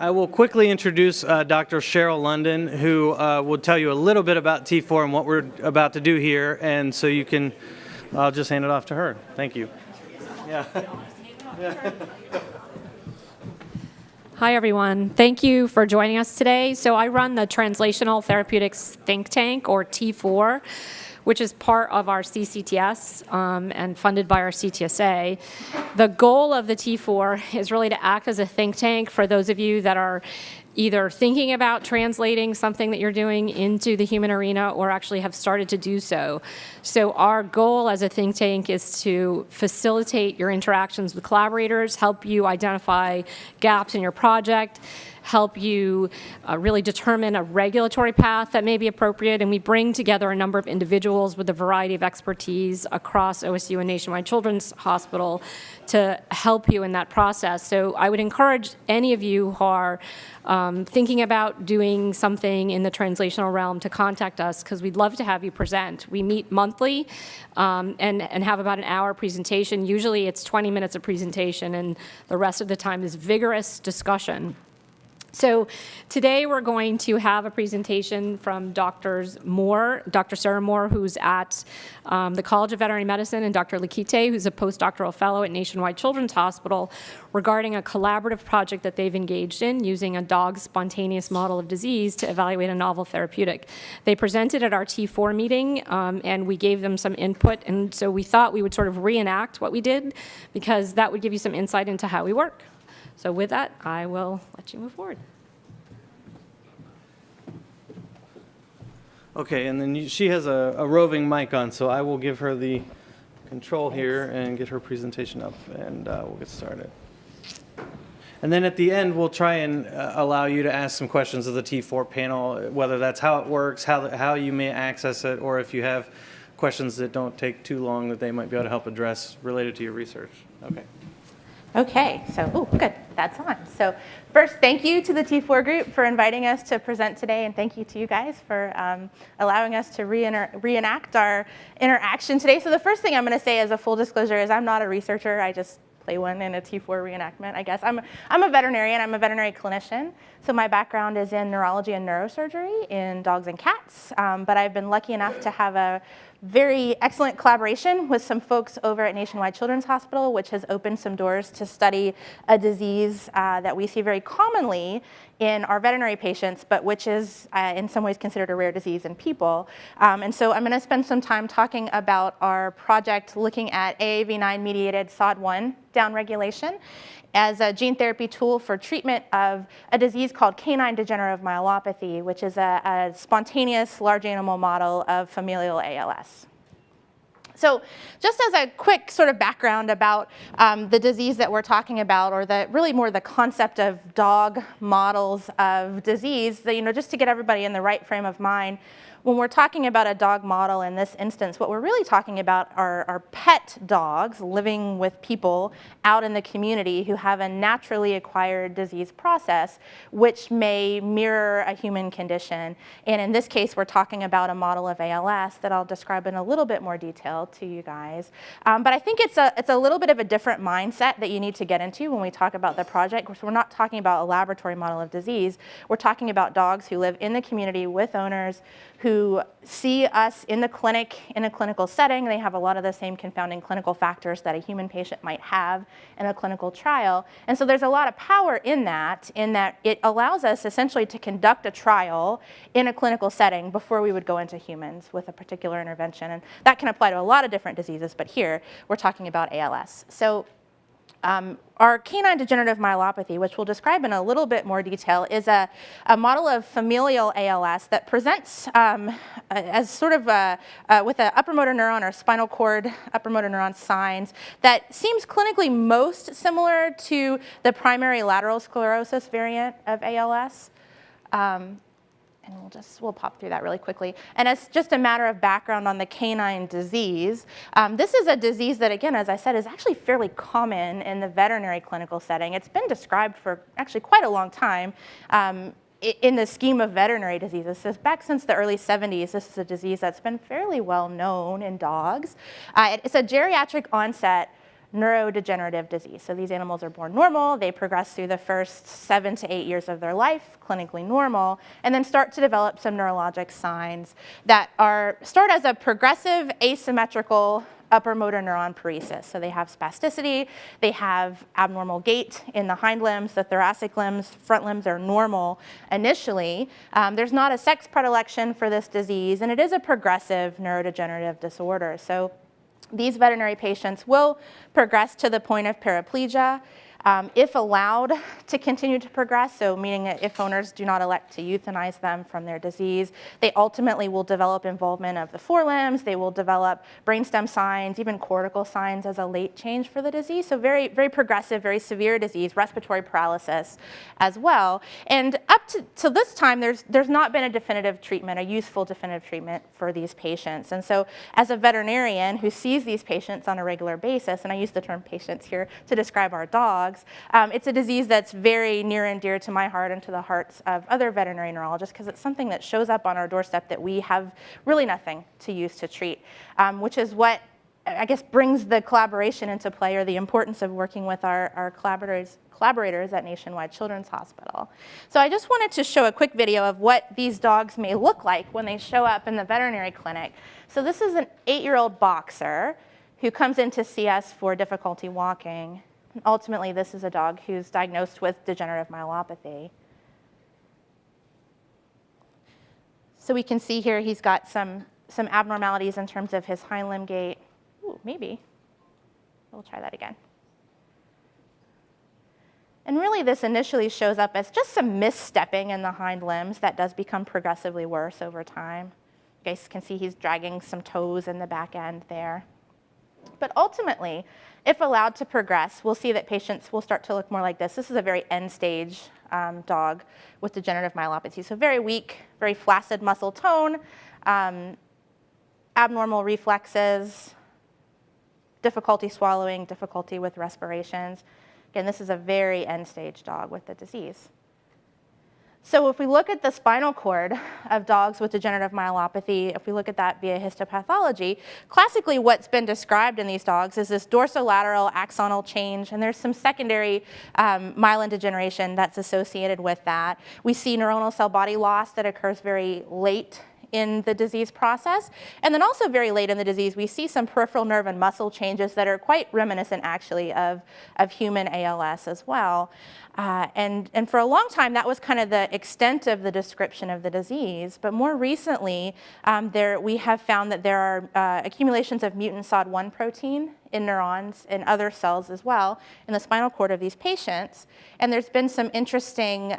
I will quickly introduce Dr. Cheryl London, who will tell you a little bit about T4 and what we're about to do here, and so you can, I'll just hand it off to her. Thank you. Yeah. Hi, everyone. Thank you for joining us today. So I run the Translational Therapeutics Think Tank, or T4, which is part of our CCTS and funded by our CTSA. The goal of the T4 is really to act as a think tank for those of you that are either thinking about translating something that you're doing into the human arena or actually have started to do so. So our goal as a think tank is to facilitate your interactions with collaborators, help you identify gaps in your project, help you really determine a regulatory path that may be appropriate, and we bring together a number of individuals with a variety of expertise across OSU and Nationwide Children's Hospital to help you in that process. So I would encourage any of you who are thinking about doing something in the translational realm to contact us, because we'd love to have you present. We meet monthly and have about an hour presentation. Usually it's 20 minutes of presentation, and the rest of the time is vigorous discussion. So today we're going to have a presentation from Dr. Sarah Moore, who's at the College of Veterinary Medicine, and Dr. Lakite, who's a postdoctoral fellow at Nationwide Children's Hospital, regarding a collaborative project that they've engaged in using a dog's spontaneous model of disease to evaluate a novel therapeutic. They presented at our T4 meeting, and we gave them some input, and so we thought we would sort of reenact what we did, because that would give you some insight into how we work. So with that, I will let you move forward. Okay, and then she has a roving mic on, so I will give her the control here and get her presentation up, and we'll get started. And then at the end, we'll try and allow you to ask some questions of the T4 panel, whether that's how it works, how you may access it, or if you have questions that don't take too long that they might be able to help address related to your research. Okay. Okay, so, good, that's on. So first, thank you to the T4 group for inviting us to present today, and thank you to you guys for allowing us to reenact our interaction today. So the first thing I'm going to say as a full disclosure is I'm not a researcher. I just play one in a T4 reenactment, I guess. I'm a veterinarian. I'm a veterinary clinician. So my background is in neurology and neurosurgery in dogs and cats, but I've been lucky enough to have a very excellent collaboration with some folks over at Nationwide Children's Hospital, which has opened some doors to study a disease that we see very commonly in our veterinary patients, but which is in some ways considered a rare disease in people. And so I'm going to spend some time talking about our project looking at AAV9-mediated SOD1 downregulation as a gene therapy tool for treatment of a disease called canine degenerative myelopathy, which is a spontaneous large animal model of familial ALS. So just as a quick sort of background about the disease that we're talking about, or really more the concept of dog models of disease, just to get everybody in the right frame of mind, when we're talking about a dog model in this instance, what we're really talking about are pet dogs living with people out in the community who have a naturally acquired disease process, which may mirror a human condition. And in this case, we're talking about a model of ALS that I'll describe in a little bit more detail to you guys. But I think it's a little bit of a different mindset that you need to get into when we talk about the project. We're not talking about a laboratory model of disease. We're talking about dogs who live in the community with owners who see us in the clinic in a clinical setting. They have a lot of the same confounding clinical factors that a human patient might have in a clinical trial. And so there's a lot of power in that it allows us essentially to conduct a trial in a clinical setting before we would go into humans with a particular intervention. And that can apply to a lot of different diseases, but here we're talking about ALS. So our canine degenerative myelopathy, which we'll describe in a little bit more detail, is a model of familial ALS that presents as sort of with an upper motor neuron or spinal cord upper motor neuron signs that seems clinically most similar to the primary lateral sclerosis variant of ALS. And we'll pop through that really quickly. And as just a matter of background on the canine disease, this is a disease that, again, as I said, is actually fairly common in the veterinary clinical setting. It's been described for actually quite a long time in the scheme of veterinary diseases. So back since the early 70s, this is a disease that's been fairly well known in dogs. It's a geriatric onset neurodegenerative disease. So these animals are born normal, they progress through the first 7 to 8 years of their life, clinically normal, and then start to develop some neurologic signs that start as a progressive asymmetrical upper motor neuron paresis. So they have spasticity, they have abnormal gait in the hind limbs, the thoracic limbs, front limbs are normal initially. There's not a sex predilection for this disease, and it is a progressive neurodegenerative disorder. So these veterinary patients will progress to the point of paraplegia. If allowed to continue to progress, so meaning that if owners do not elect to euthanize them from their disease, they ultimately will develop involvement of the forelimbs, they will develop brainstem signs, even cortical signs as a late change for the disease. So very, very progressive, very severe disease, respiratory paralysis as well. And up to this time, there's not been a definitive treatment, a useful definitive treatment for these patients. And so as a veterinarian who sees these patients on a regular basis, and I use the term patients here to describe our dogs, it's a disease that's very near and dear to my heart and to the hearts of other veterinary neurologists because it's something that shows up on our doorstep that we have really nothing to use to treat, which is what I guess brings the collaboration into play, or the importance of working with our collaborators at Nationwide Children's Hospital. So I just wanted to show a quick video of what these dogs may look like when they show up in the veterinary clinic. So this is an 8-year-old boxer who comes in to see us for difficulty walking. Ultimately, this is a dog who's diagnosed with degenerative myelopathy. So we can see here he's got some abnormalities in terms of his hind limb gait. Ooh, maybe. We'll try that again. And really, this initially shows up as just some misstepping in the hind limbs that does become progressively worse over time. You guys can see he's dragging some toes in the back end there. But ultimately, if allowed to progress, we'll see that patients will start to look more like this. This is a very end-stage dog with degenerative myelopathy. So very weak, very flaccid muscle tone, abnormal reflexes, difficulty swallowing, difficulty with respirations. Again, this is a very end-stage dog with the disease. So if we look at the spinal cord of dogs with degenerative myelopathy, if we look at that via histopathology, classically what's been described in these dogs is this dorsolateral axonal change, and there's some secondary myelin degeneration that's associated with that. We see neuronal cell body loss that occurs very late in the disease process. And then also very late in the disease, we see some peripheral nerve and muscle changes that are quite reminiscent actually of human ALS as well. And for a long time, that was kind of the extent of the description of the disease. But more recently, we have found that there are accumulations of mutant SOD1 protein in neurons and other cells as well in the spinal cord of these patients. And there's been some interesting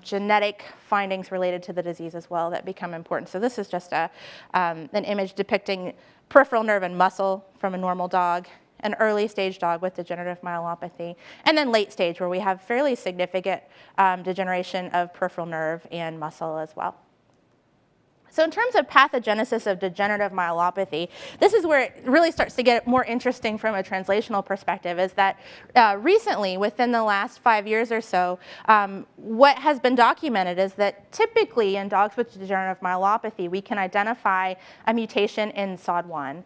genetic findings related to the disease as well that become important. So this is just an image depicting peripheral nerve and muscle from a normal dog, an early stage dog with degenerative myelopathy, and then late stage where we have fairly significant degeneration of peripheral nerve and muscle as well. So in terms of pathogenesis of degenerative myelopathy, this is where it really starts to get more interesting from a translational perspective, is that recently, within the last 5 years or so, what has been documented is that typically in dogs with degenerative myelopathy, we can identify a mutation in SOD1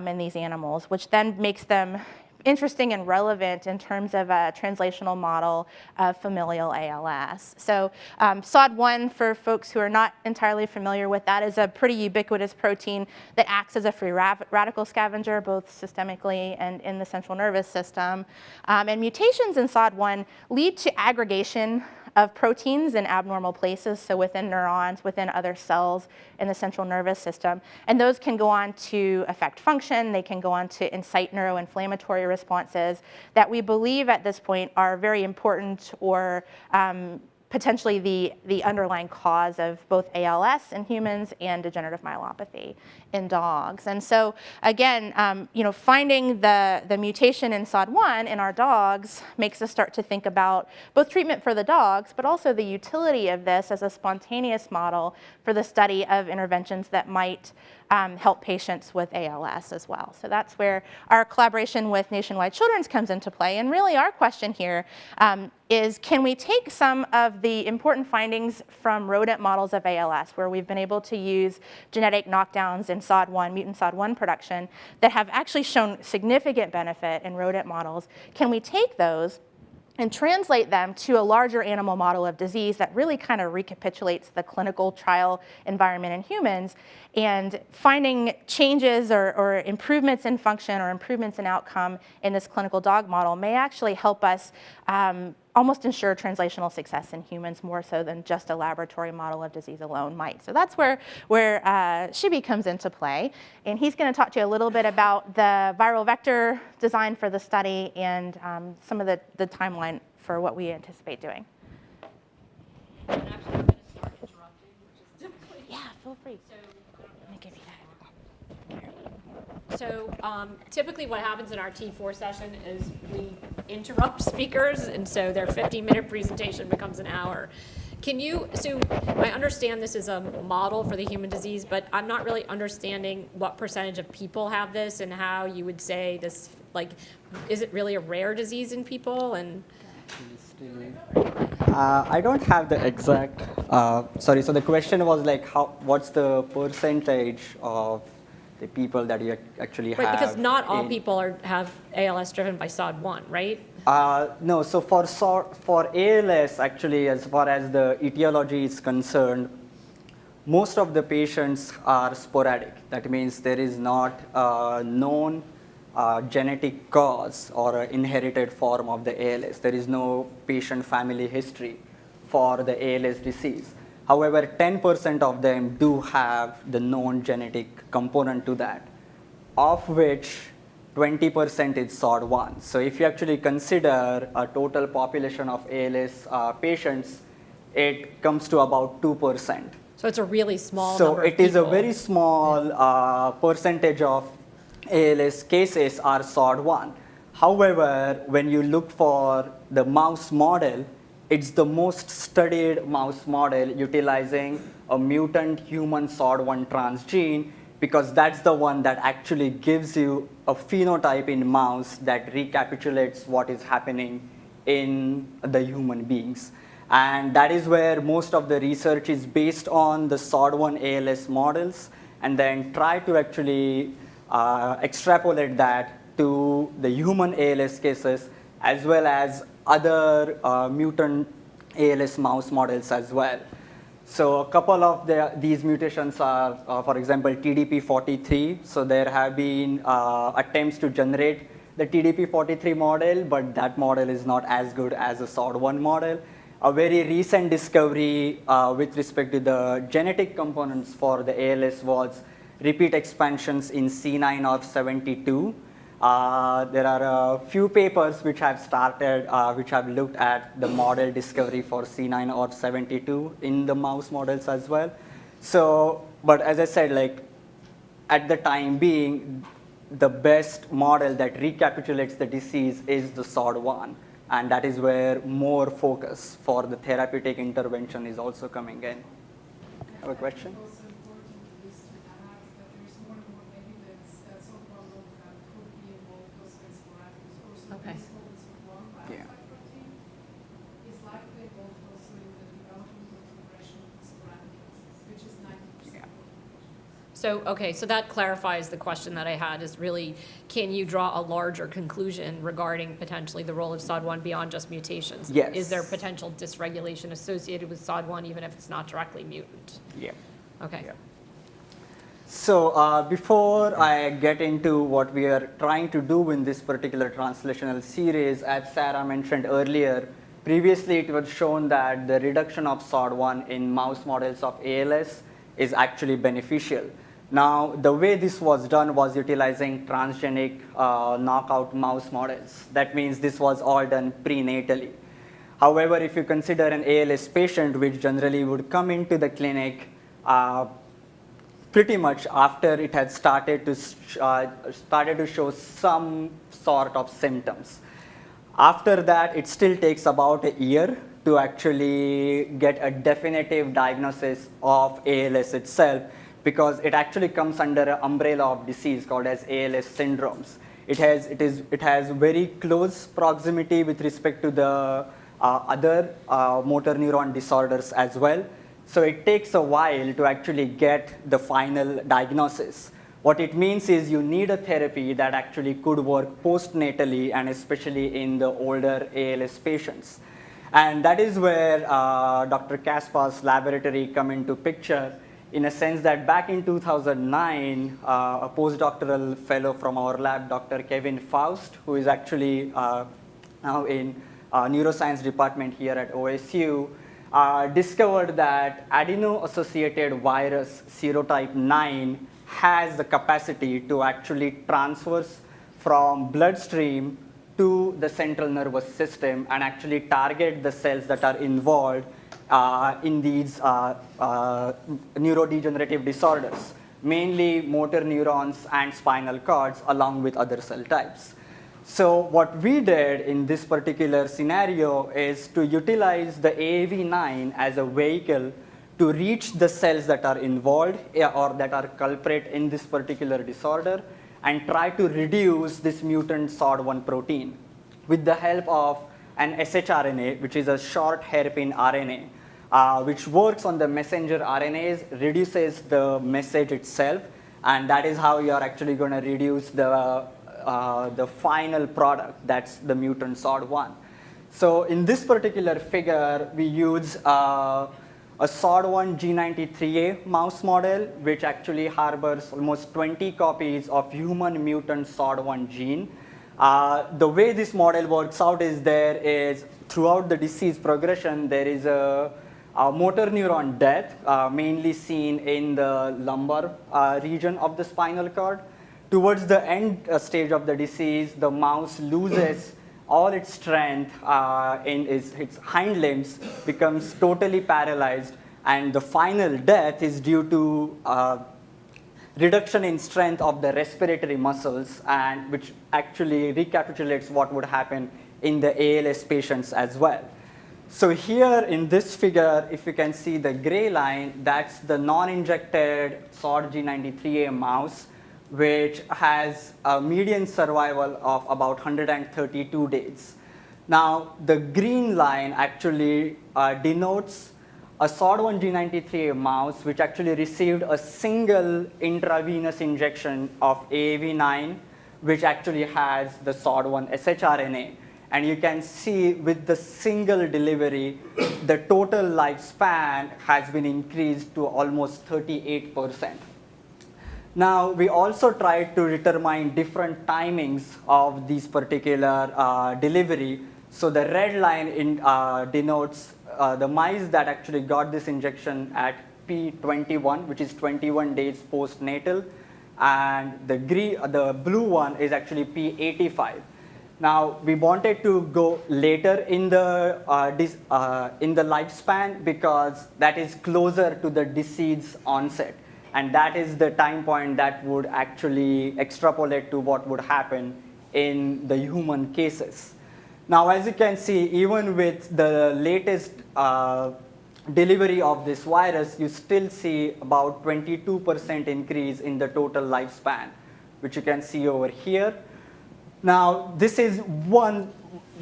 in these animals, which then makes them interesting and relevant in terms of a translational model of familial ALS. So SOD1, for folks who are not entirely familiar with that, is a pretty ubiquitous protein that acts as a free radical scavenger, both systemically and in the central nervous system. And mutations in SOD1 lead to aggregation of proteins in abnormal places, so within neurons, within other cells in the central nervous system. And those can go on to affect function, they can go on to incite neuroinflammatory responses that we believe at this point are very important, or potentially the underlying cause of both ALS in humans and degenerative myelopathy in dogs. And so again, finding the mutation in SOD1 in our dogs makes us start to think about both treatment for the dogs, but also the utility of this as a spontaneous model for the study of interventions that might help patients with ALS as well. So that's where our collaboration with Nationwide Children's comes into play. And really our question here is, can we take some of the important findings from rodent models of ALS, where we've been able to use genetic knockdowns in SOD1, mutant SOD1 production, that have actually shown significant benefit in rodent models, can we take those and translate them to a larger animal model of disease that really kind of recapitulates the clinical trial environment in humans, and finding changes or improvements in function or improvements in outcome in this clinical dog model may actually help us almost ensure translational success in humans more so than just a laboratory model of disease alone might. So that's where Shibi comes into play. And he's going to talk to you a little bit about the viral vector design for the study and some of the timeline for what we anticipate doing. And actually, I'm going to start interrupting, which is typically. Yeah, feel free. Let me give you that. So typically what happens in our T4 session is we interrupt speakers, and so their 15-minute presentation becomes an hour. So I understand this is a model for the human disease, but I'm not really understanding what percentage of people have this and how you would say this, like, is it really a rare disease in people? And I don't have the exact, sorry, so the question was like, what's the percentage of the people that you actually have? Right, because not all people have ALS driven by SOD1, right? No, so for ALS, actually, as far as the etiology is concerned, most of the patients are sporadic. That means there is not a known genetic cause or an inherited form of the ALS. There is no patient family history for the ALS disease. However, 10% of them do have the known genetic component to that, of which 20% is SOD1. So if you actually consider a total population of ALS patients, it comes to about 2%. So it's a really small number of So it is a people. very small percentage of ALS cases are SOD1. However, when you look for the mouse model, it's the most studied mouse model utilizing a mutant human SOD1 transgene, because that's the one that actually gives you a phenotype in mouse that recapitulates what is happening in the human beings. And that is where most of the research is based on the SOD1 ALS models, and then try to actually extrapolate that to the human ALS cases, as well as other mutant ALS mouse models as well. So a couple of these mutations are, for example, TDP43. So there have been attempts to generate the TDP43 model, but that model is not as good as a SOD1 model. A very recent discovery with respect to the genetic components for the ALS was repeat expansions in C9orf72. There are a few papers which have started, which have looked at the model discovery for C9orf72 in the mouse models as well. So, but as I said, like at the time being, the best model that recapitulates the disease is the SOD1. And that is where more focus for the therapeutic intervention is also coming in. Have a question? Okay. Yeah. So, okay, so that clarifies the question that I had, is really, can you draw a larger conclusion regarding potentially the role of SOD1 beyond just mutations? Yes. Is there potential dysregulation associated with SOD1 even if it's not directly mutant? Yeah. Okay. Yeah. So before I get into what we are trying to do in this particular translational series, as Sarah mentioned earlier, previously it was shown that the reduction of SOD1 in mouse models of ALS is actually beneficial. Now, the way this was done was utilizing transgenic knockout mouse models. That means this was all done prenatally. However, if you consider an ALS patient, which generally would come into the clinic pretty much after it had started to show some sort of symptoms. After that, it still takes about a year to actually get a definitive diagnosis of ALS itself, because it actually comes under an umbrella of disease called as ALS syndromes. It has very close proximity with respect to the other motor neuron disorders as well. So it takes a while to actually get the final diagnosis. What it means is you need a therapy that actually could work postnatally and especially in the older ALS patients. And that is where Dr. Kaspar's laboratory come into picture, in a sense that back in 2009, a postdoctoral fellow from our lab, Dr. Kevin Faust, who is actually now in neuroscience department here at OSU, discovered that adeno-associated virus serotype 9 has the capacity to actually transverse from bloodstream to the central nervous system and actually target the cells that are involved in these neurodegenerative disorders, mainly motor neurons and spinal cords, along with other cell types. So what we did in this particular scenario is to utilize the AAV9 as a vehicle to reach the cells that are involved or that are culprit in this particular disorder and try to reduce this mutant SOD1 protein with the help of an shRNA, which is a short hairpin RNA, which works on the messenger RNAs, reduces the message itself, and that is how you are actually going to reduce the final product, that's the mutant SOD1. So in this particular figure, we use a SOD1 G93A mouse model, which actually harbors almost 20 copies of human mutant SOD1 gene. The way this model works out is there is, throughout the disease progression, there is a motor neuron death, mainly seen in the lumbar region of the spinal cord. Towards the end stage of the disease, the mouse loses all its strength in its hind limbs, becomes totally paralyzed, and the final death is due to reduction in strength of the respiratory muscles, and which actually recapitulates what would happen in the ALS patients as well. So here in this figure, if you can see the gray line, that's the non-injected SOD G93A mouse, which has a median survival of about 132 days. Now, the green line actually denotes a SOD1 G93A mouse which actually received a single intravenous injection of AAV9, which actually has the SOD1 shRNA. And you can see with the single delivery, the total lifespan has been increased to almost 38%. Now, we also tried to determine different timings of these particular delivery. So the red line denotes the mice that actually got this injection at P21, which is 21 days postnatal, and the blue one is actually P85. Now, we wanted to go later in the lifespan because that is closer to the disease onset. And that is the time point that would actually extrapolate to what would happen in the human cases. Now, as you can see, even with the latest delivery of this virus, you still see about 22% increase in the total lifespan, which you can see over here. Now, this is one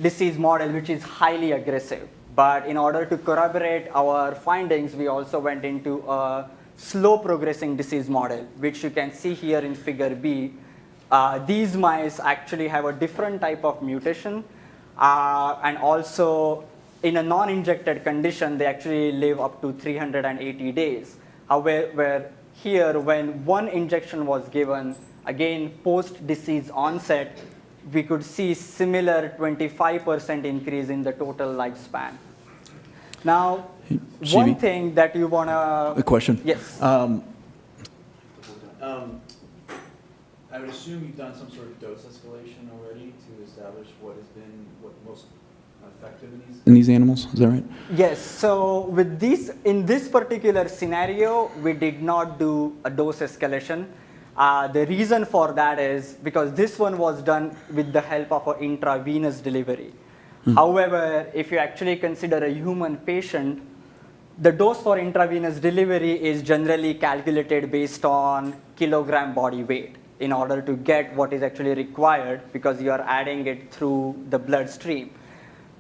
disease model which is highly aggressive. But in order to corroborate our findings, we also went into a slow progressing disease model, which you can see here in figure B. These mice actually have a different type of mutation, and also in a non-injected condition, they actually live up to 380 days. However, here, when one injection was given, again, post-disease onset, we could see similar 25% increase in the total lifespan. Now, one thing that you want to... A question? Yes. I would assume you've done some sort of dose escalation already to establish what has been most effective in these animals. Is that right? Yes. So with in this particular scenario, we did not do a dose escalation. The reason for that is because this one was done with the help of an intravenous delivery. However, if you actually consider a human patient, The dose for intravenous delivery is generally calculated based on kilogram body weight in order to get what is actually required, because you are adding it through the bloodstream.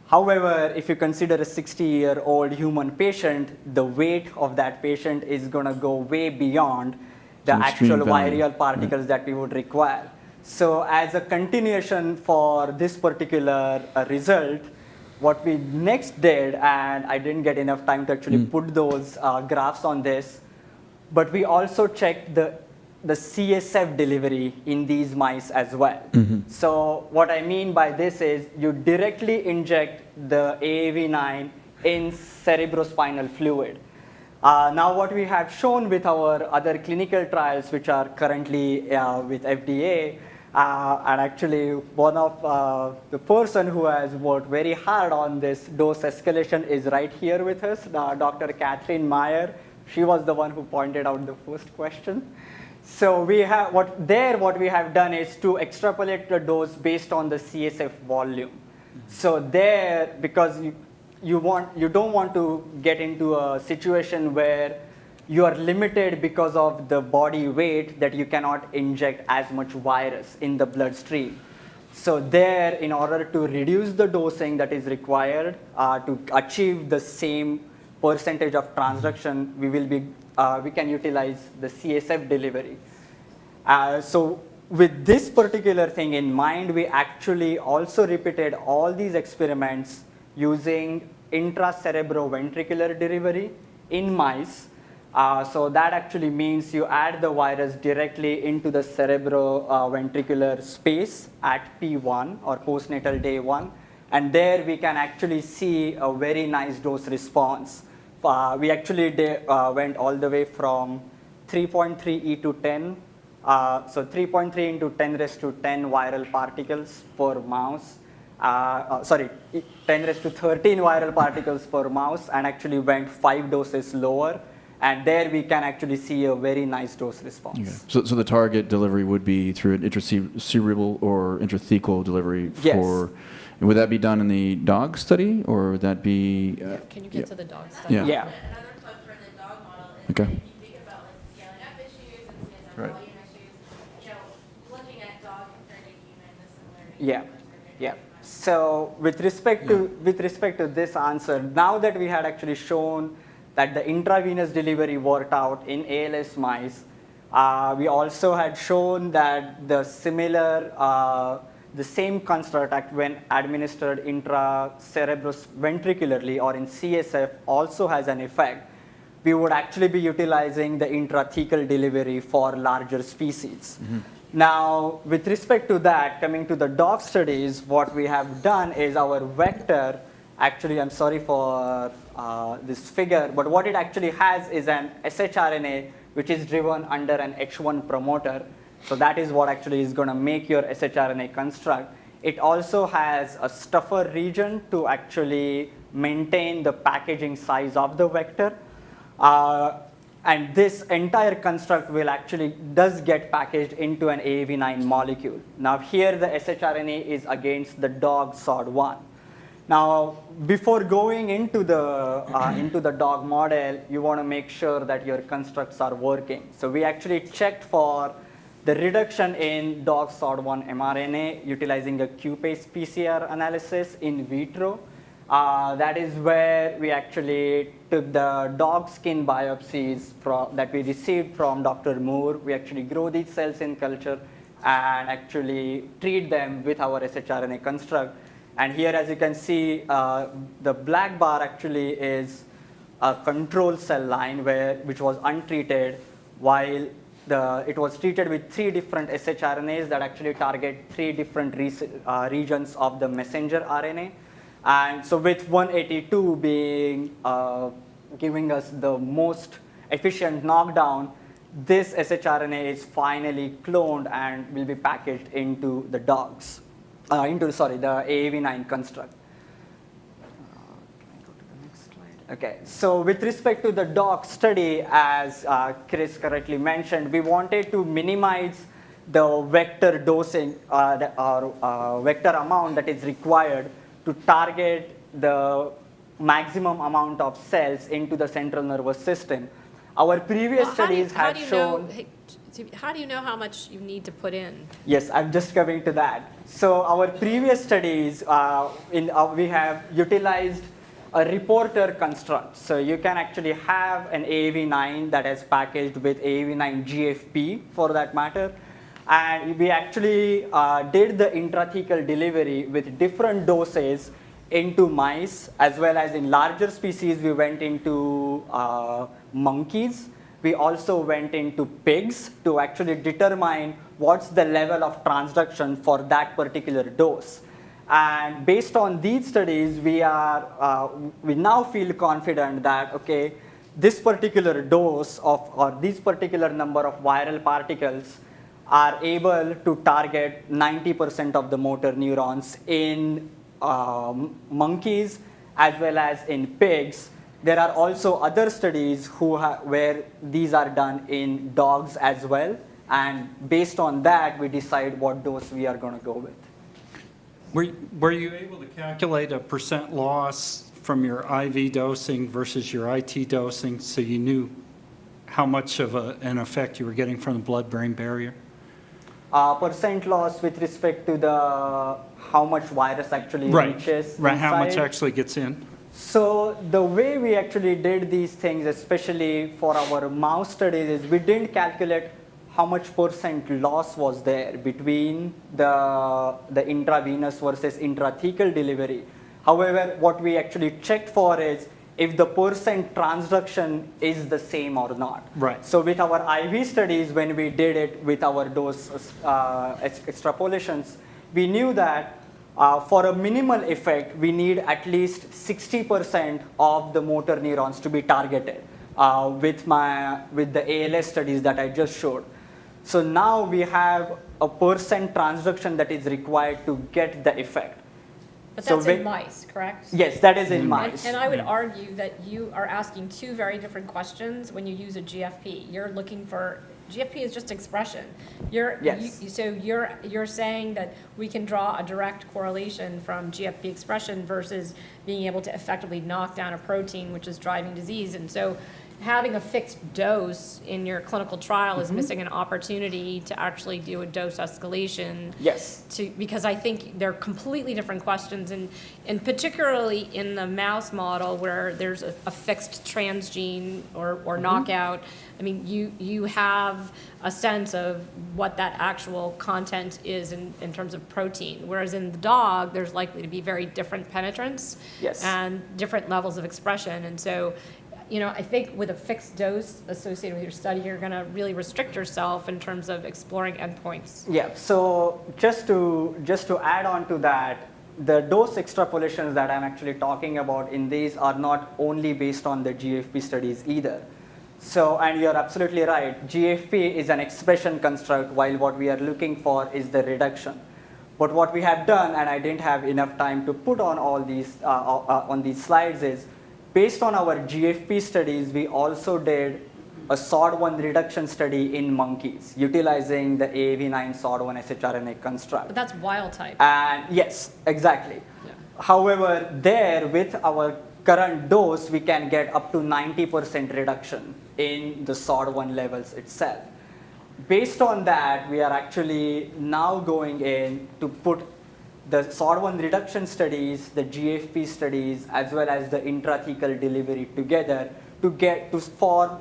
However, if you consider a 60-year-old human patient, the weight of that patient is going to go way beyond the Some extreme actual value. viral particles that we would require. So as a continuation for this particular result, what we next did, and I didn't get enough time to actually put those graphs on this, but we also checked the CSF delivery in these mice as well. So what I mean by this is you directly inject the AAV9 in cerebrospinal fluid. Now what we have shown with our other clinical trials, which are currently with FDA, and actually one of the person who has worked very hard on this dose escalation is right here with us, Dr. Catherine Meyer. She was the one who pointed out the first question. So we have what we have done is to extrapolate the dose based on the CSF volume. So there, because you don't want to get into a situation where you are limited because of the body weight that you cannot inject as much virus in the bloodstream. So there, in order to reduce the dosing that is required to achieve the same percentage of transduction, we can utilize the CSF delivery. So with this particular thing in mind, we actually also repeated all these experiments using intracerebroventricular delivery in mice. So that actually means you add the virus directly into the cerebroventricular space at P1 or postnatal day 1. And there we can actually see a very nice dose response. We actually went all the way from 3.3 e to 10. So 3.3 into 10 raised to 10 viral particles per mouse. 10 raised to 13 viral particles per mouse, and actually went 5 doses lower. And there we can actually see a very nice dose response. Okay. So the target delivery would be through an intracerebral or intrathecal delivery Yes. And would that be done in the dog study, or would that be? Can you get to the dog study? Yeah. Yeah. Another plug for the dog model is Okay. that if you think about like scaling up issues and CSF Right. volume issues, looking at dog compared to human, the similarity. Yeah. Yeah. So with respect to this answer, now that we had actually shown that the intravenous delivery worked out in ALS mice, we also had shown that the same construct when administered intracerebroventricularly or in CSF also has an effect. We would actually be utilizing the intrathecal delivery for larger species. Now, with respect to that, coming to the dog studies, what we have done is our vector, actually, I'm sorry for this figure, but what it actually has is an shRNA which is driven under an H1 promoter. So that is what actually is going to make your shRNA construct. It also has a stuffer region to actually maintain the packaging size of the vector. And this entire construct does get packaged into an AAV9 molecule. Now here the shRNA is against the dog SOD1. Now, before going into the dog model, you want to make sure that your constructs are working. So we actually checked for the reduction in dog SOD1 mRNA utilizing a QPACE PCR analysis in vitro. That is where we actually took the dog skin biopsies that we received from Dr. Moore. We actually grow these cells in culture and actually treat them with our shRNA construct. And here, as you can see, the black bar actually is a control cell line which was untreated, while it was treated with 3 different shRNAs that actually target 3 different regions of the messenger RNA. And so with 182 being giving us the most efficient knockdown, this shRNA is finally cloned and will be packaged into the dogs. The AAV9 construct. Can I go to the next slide? Okay, so with respect to the dog study, as Chris correctly mentioned, we wanted to minimize the vector dosing or vector amount that is required to target the maximum amount of cells into the central nervous system. Our previous studies had shown. How do you know how much you need to put in? Yes, I'm just coming to that. So our previous studies, we have utilized a reporter construct. So you can actually have an AAV9 that is packaged with AAV9 GFP for that matter. And we actually did the intrathecal delivery with different doses into mice, as well as in larger species, we went into monkeys. We also went into pigs to actually determine what's the level of transduction for that particular dose. And based on these studies, we now feel confident that, okay, this particular dose of, or this particular number of viral particles are able to target 90% of the motor neurons in monkeys as well as in pigs. There are also other studies where these are done in dogs as well. And based on that, we decide what dose we are going to go with. Were you able to calculate a % loss from your IV dosing versus your IT dosing so you knew how much of an effect you were getting from the blood-brain barrier? % loss with respect to how much virus actually reaches Right, how much inside. actually gets in? So the way we actually did these things, especially for our mouse studies, is we didn't calculate how much % loss was there between the intravenous versus intrathecal delivery. However, what we actually checked for is if the % transduction is the same or not. Right. So with our IV studies, when we did it with our dose extrapolations, we knew that for a minimal effect, we need at least 60% of the motor neurons to be targeted with the ALS studies that I just showed. So now we have a % transduction that is required to get the effect. But So that's in mice, correct? Yes, that is in mice. And I would argue that you are asking two very different questions when you use a GFP. You're looking for, GFP is just expression. Yes. So you're saying that we can draw a direct correlation from GFP expression versus being able to effectively knock down a protein which is driving disease. And so having a fixed dose in your clinical trial is missing an opportunity to actually do a dose escalation. Yes. Because I think they're completely different questions, and particularly in the mouse model where there's a fixed transgene or knockout. I mean, you have a sense of what that actual content is in terms of protein, whereas in the dog, there's likely to be very different penetrance Yes. and different levels of expression. And so, I think with a fixed dose associated with your study, you're going to really restrict yourself in terms of exploring endpoints. Yeah, so just to add on to that, the dose extrapolations that I'm actually talking about in these are not only based on the GFP studies either. So, and you're absolutely right, GFP is an expression construct, while what we are looking for is the reduction. But what we have done, and I didn't have enough time to put on all these on these slides, is based on our GFP studies, we also did a SOD1 reduction study in monkeys, utilizing the AAV9 SOD1 shRNA construct. But that's wild type. And yes, exactly. Yeah. However, there with our current dose, we can get up to 90% reduction in the SOD1 levels itself. Based on that, we are actually now going in to put the SOD1 reduction studies, the GFP studies, as well as the intrathecal delivery together to form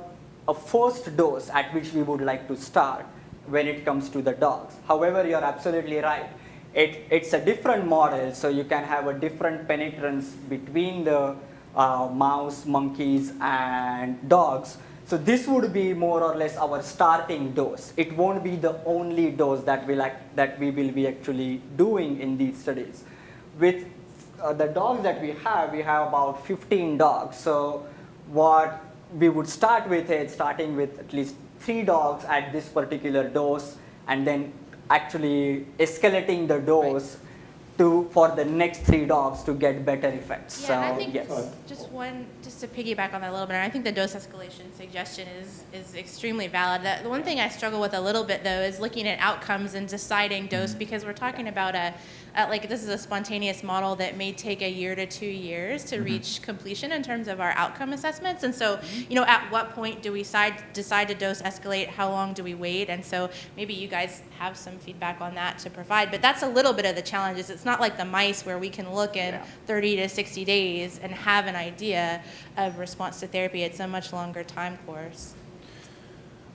a first dose at which we would like to start when it comes to the dogs. However, you're absolutely right. It's a different model, so you can have a different penetrance between the mouse, monkeys, and dogs. So this would be more or less our starting dose. It won't be the only dose that we will be actually doing in these studies. With the dogs that we have about 15 dogs. So what we would start with is starting with at least 3 dogs at this particular dose, and then actually escalating the dose for the next 3 dogs to get better effects. Yeah, so, and I think yes. just to piggyback on that a little bit, and I think the dose escalation suggestion is extremely valid. The one thing I struggle with a little bit though is looking at outcomes and deciding dose, because we're talking about like this is a spontaneous model that may take a year to 2 years to reach completion in terms of our outcome assessments. And so, at what point do we decide to dose escalate? How long do we wait? And so maybe you guys have some feedback on that to provide. But that's a little bit of the challenge. Is it's not like the mice where we can look in 30 to 60 days and have an idea of response to therapy. It's a much longer time course.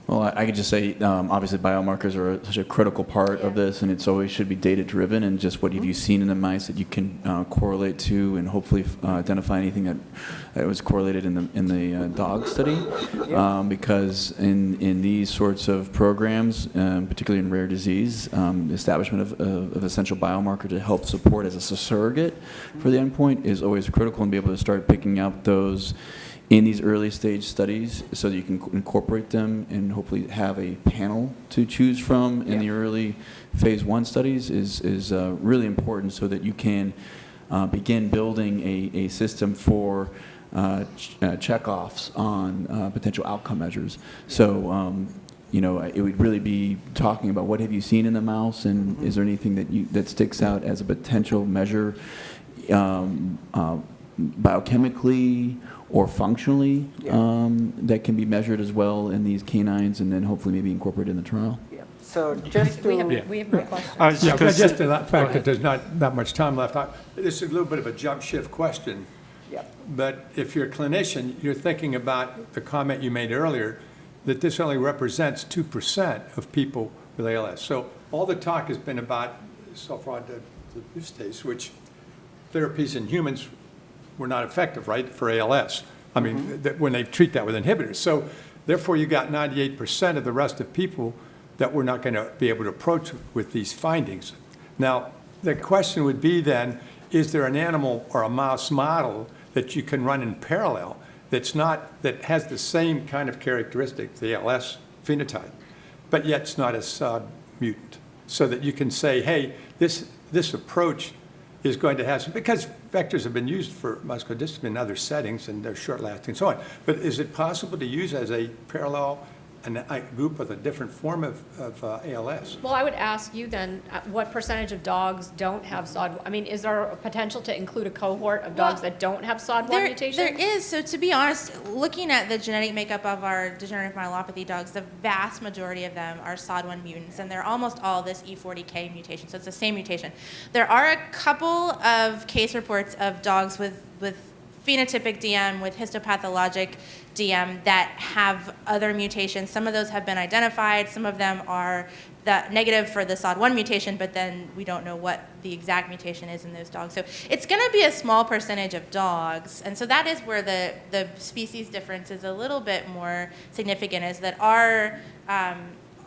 Well, I could just say, obviously, biomarkers are such a critical part of this, and it's always should be data-driven, and just what have you seen in the mice that you can correlate to, and hopefully identify anything that was correlated in the dog study, because in these sorts of programs, particularly in rare disease, the establishment of essential biomarker to help support as a surrogate for the endpoint is always critical, and be able to start picking out those in these early stage studies so that you can incorporate them and hopefully have a panel to choose from in the early phase 1 studies is really important so that you can begin building a system for checkoffs on potential outcome measures. So it would really be talking about what have you seen in the mouse, and is there anything that sticks out as a potential measure biochemically or functionally that can be measured as well in these canines, and then hopefully maybe incorporated in the trial. So just to... We have more questions. But just to that fact that there's not that much time left, this is a little bit of a jump shift question. But if you're a clinician, you're thinking about the comment you made earlier that this only represents 2% of people with ALS. So all the talk has been about sulfide dismutase, which therapies in humans were not effective, right, for ALS. I mean, when they treat that with inhibitors. So therefore, you got 98% of the rest of people that we're not going to be able to approach with these findings. Now, the question would be then, is there an animal or a mouse model that you can run in parallel that has the same kind of characteristics, the ALS phenotype, but yet it's not a SOD mutant, so that you can say, hey, this approach is going to have some, because vectors have been used for muscular dystrophy in other settings and they're short-lasting and so on. But is it possible to use as a parallel a group with a different form of ALS? Well, I would ask you then, what percentage of dogs don't have SOD? I mean, is there a potential to include a cohort of dogs that don't have SOD1 mutation? There is. So to be honest, looking at the genetic makeup of our degenerative myelopathy dogs, the vast majority of them are SOD1 mutants, and they're almost all this E40K mutation. So it's the same mutation. There are a couple of case reports of dogs with phenotypic DM, with histopathologic DM that have other mutations. Some of those have been identified. Some of them are negative for the SOD1 mutation, but then we don't know what the exact mutation is in those dogs. So it's going to be a small percentage of dogs. And so that is where the species difference is a little bit more significant, is that our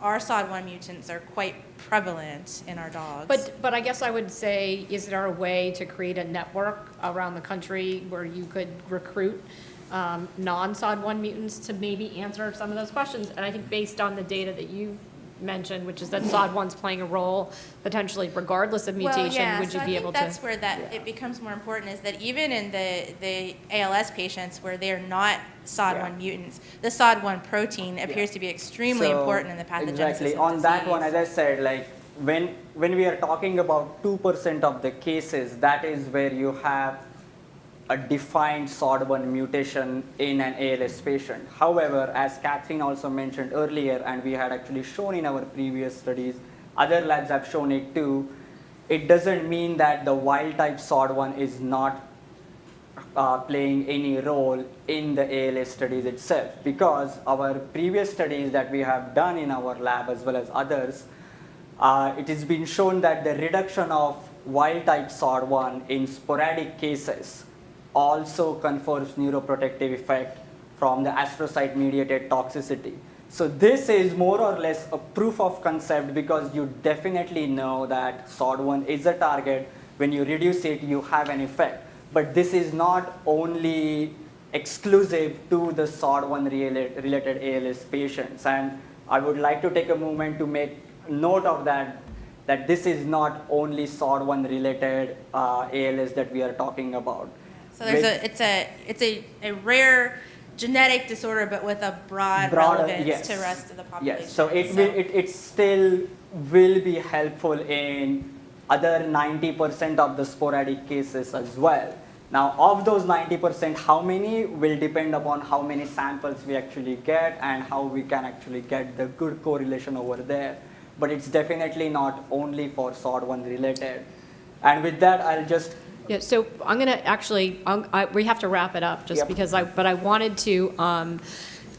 SOD1 mutants are quite prevalent in our dogs. But I guess I would say, is there a way to create a network around the country where you could recruit non-SOD1 mutants to maybe answer some of those questions? And I think based on the data that you mentioned, which is that SOD1's playing a role potentially regardless of mutation, would you be able to? That's where it becomes more important, is that even in the ALS patients where they're not SOD1 mutants, the SOD1 protein appears to be extremely important in the pathogenesis Exactly. of On disease. that one, as I said, like when we are talking about 2% of the cases, that is where you have a defined SOD1 mutation in an ALS patient. However, as Catherine also mentioned earlier, and we had actually shown in our previous studies, other labs have shown it too, it doesn't mean that the wild type SOD1 is not playing any role in the ALS studies itself, because our previous studies that we have done in our lab as well as others, it has been shown that the reduction of wild type SOD1 in sporadic cases also confers neuroprotective effect from the astrocyte mediated toxicity. So this is more or less a proof of concept, because you definitely know that SOD1 is a target. When you reduce it, you have an effect. But this is not only exclusive to the SOD1 related ALS patients. And I would like to take a moment to make note of that this is not only SOD1 related ALS that we are talking about. So it's a rare genetic disorder, but with a broad relevance to the rest of the population. Yes, so it still will be helpful in other 90% of the sporadic cases as well. Now, of those 90%, how many will depend upon how many samples we actually get and how we can actually get the good correlation over there. But it's definitely not only for SOD1 related. And with that, I'll just Yeah, so I'm going to actually, we have to wrap it up just Yep. because but I wanted to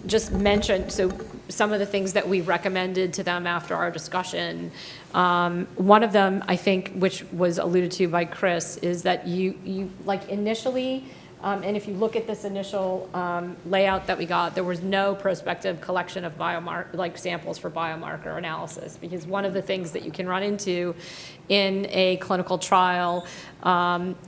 just mention, so some of the things that we recommended to them after our discussion. One of them, I think, which was alluded to by Chris, is that you like initially, and if you look at this initial layout that we got, there was no prospective collection of samples for biomarker analysis, because one of the things that you can run into in a clinical trial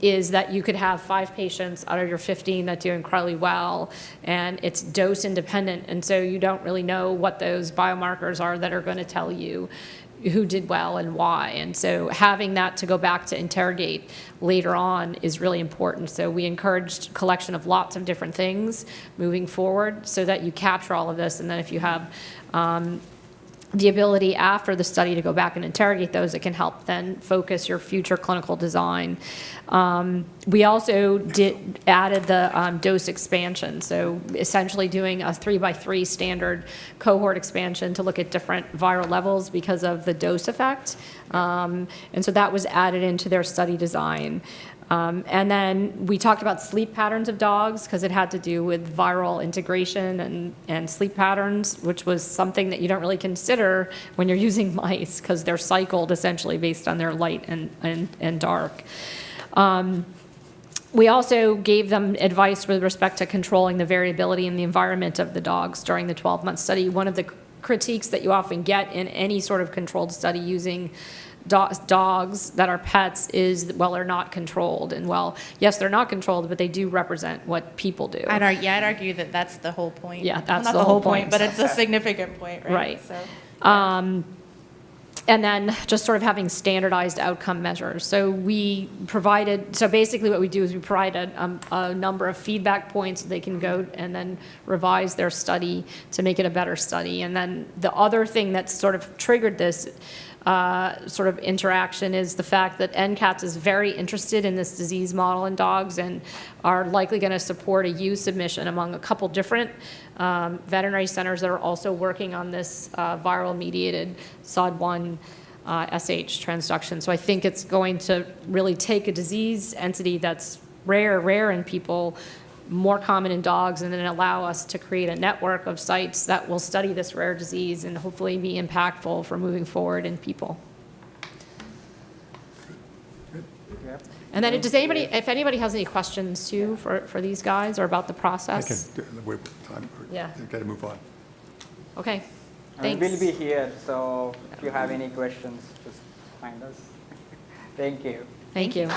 is that you could have 5 patients out of your 15 that do incredibly well, and it's dose independent, and so you don't really know what those biomarkers are that are going to tell you who did well and why. And so having that to go back to interrogate later on is really important. So we encouraged collection of lots of different things moving forward so that you capture all of this. And then if you have the ability after the study to go back and interrogate those, it can help then focus your future clinical design. We also added the dose expansion, so essentially doing a 3x3 standard cohort expansion to look at different viral levels because of the dose effect. And so that was added into their study design. And then we talked about sleep patterns of dogs because it had to do with viral integration and sleep patterns, which was something that you don't really consider when you're using mice because they're cycled essentially based on their light and dark. We also gave them advice with respect to controlling the variability in the environment of the dogs during the 12-month study. One of the critiques that you often get in any sort of controlled study using dogs that are pets is, well, they're not controlled. And well, yes, they're not controlled, but they do represent what people do. I'd argue that that's the whole point. Yeah, that's Not the whole point. but it's a significant point, right? Right. So, And then just sort of having standardized outcome measures. So we provided, so basically what we do is we provide a number of feedback points so they can go and then revise their study to make it a better study. And then the other thing that sort of triggered this sort of interaction is the fact that NCATS is very interested in this disease model in dogs and are likely going to support a U submission among a couple different veterinary centers that are also working on this viral-mediated SOD1 SH transduction. So I think it's going to really take a disease entity that's rare in people, more common in dogs, and then allow us to create a network of sites that will study this rare disease and hopefully be impactful for moving forward in people. And then does anybody, if anybody has any questions too for these guys or about the process? Yeah. Got to move on. Okay, and thanks. we'll be here, so if you have any questions, just find us. Thank you. Thank you.